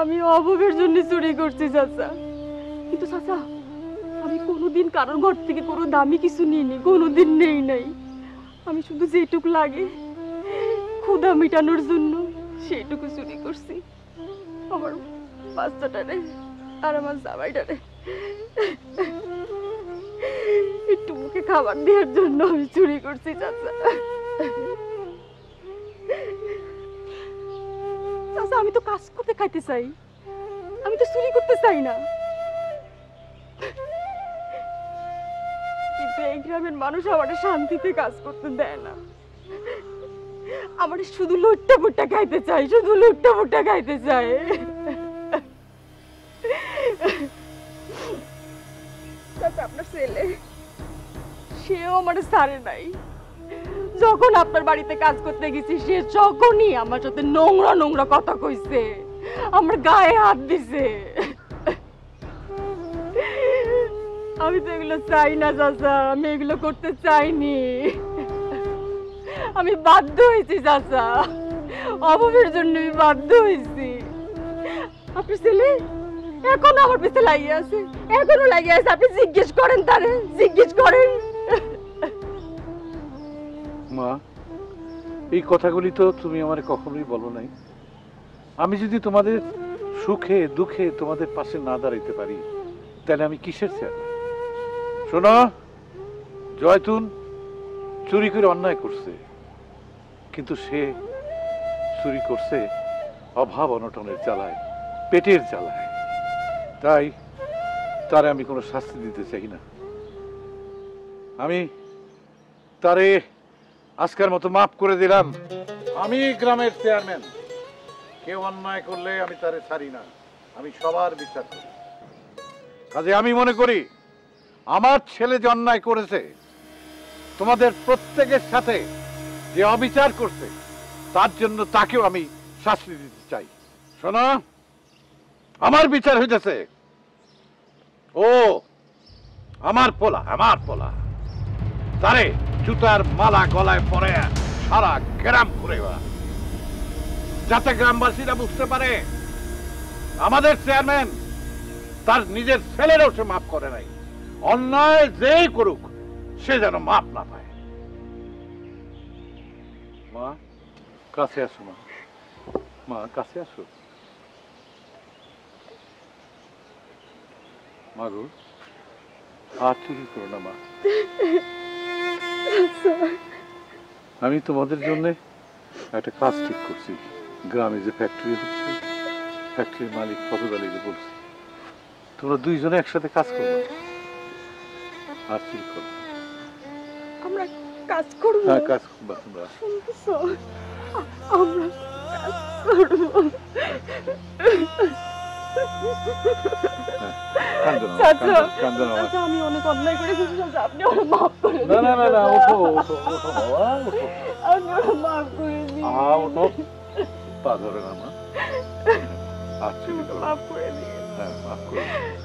আমি অভাবের জন্য চুরি করছি চাচা। কিন্তু চাচা আমি কোনোদিন কারোর ঘর থেকে কোনো দামি কিছু নিইনি, কোনোদিন নেই নাই। আমি শুধু যেটুকু লাগে ক্ষুধা মেটানোর জন্য সেইটুকু চুরি করছি। আমার বাচ্চাটারে আর আমার জামাইটারে একটু মুখে খাবার দেওয়ার জন্য আমি চুরি করছি চাচা। চাচা আমি তো কাজ করতে খাইতে চাই, আমি তো চুরি করতে চাই না। কিন্তু এই গ্রামের মানুষ আমার শান্তিতে কাজ করতে দেয় না। আমার শুধু লুট্টা পুট্টা খাইতে চাই, শুধু লুট্টা পুট্টা খাইতে চাই। আপনার ছেলে সেও আমার ছাড়ে নাই। যখন আপনার বাড়িতে কাজ করতে গেছি সে যখনই আমার সাথে নোংরা নোংরা কথা কইছে, আমার গায়ে হাত দিছে। আমি তো এগুলো চাই না চাচা, আমি এগুলো করতে চাইনি। আমি বাধ্য হয়েছি চাচা, অভাবের জন্য আমি বাধ্য হয়েছি। আপনার ছেলে এখনো আমার পিছে লাগিয়ে আছে, এখনো লাগিয়ে আছে। আপনি জিজ্ঞেস করেন তারে, জিজ্ঞেস করেন। মা এই কথাগুলি তো তুমি আমারে কখনোই বলো নাই। আমি যদি তোমাদের সুখে দুঃখে তোমাদের পাশে না দাঁড়াইতে পারি তাহলে আমি কিসের ছেলে? শোনো, জয়তুন চুরি করে অন্যায় করছে, কিন্তু সে চুরি করছে অভাব অনটনের জ্বালায়, পেটের জ্বালায়। তাই তারে আমি কোনো শাস্তি দিতে চাই না। আমি তারে আজকের মতো মাফ করে দিলাম। আমি গ্রামের চেয়ারম্যান, কেউ অন্যায় করলে আমি তারে ছাড়ি না, আমি সবার বিচার করি। কাজে আমি মনে করি আমার ছেলে যে অন্যায় করেছে, তোমাদের প্রত্যেকের সাথে যে অবিচার করছে, তার জন্য তাকেও আমি শাস্তি দিতে চাই। শোনো, আমার বিচার হইতেছে ও আমার পোলা, আমার পোলা, তারে জুতার মালা গলায় পরে সারা গ্রাম ঘুরে বেড়া, যাতে গ্রামবাসীরা বুঝতে পারে আমাদের চেয়ারম্যান তার নিজের ছেলেরও সে মাফ করে নাই। অন্যায় যেই করুক সে যেন মাফ না পায়। মা কাছে আসো, মা, মা কাছে আসো। মা গো, আর চুরি করো না মা। আমি তোমাদের জন্য একটা কাজ ঠিক করছি। গ্রামে যে ফ্যাক্টরি হচ্ছে, ফ্যাক্টরির মালিক ফজল আলীকে বলছি তোমরা দুইজনে একসাথে কাজ করো, আর চুরি করো। আমরা কাজ করব। হ্যাঁ, কাজ করবা তোমরা। আমরা কাজ করব। আমি অনেক অন্যায় করেছি, আপনি আমার মাফ করে দিন। না না না, ওঠো ওঠো ওঠো বাবা, ওঠো। আপনি আমার মাফ করে দিন। ওঠো, পা ধরে না মা। আচ্ছা, মাফ করে দিন। হ্যাঁ, মাফ করে দিন।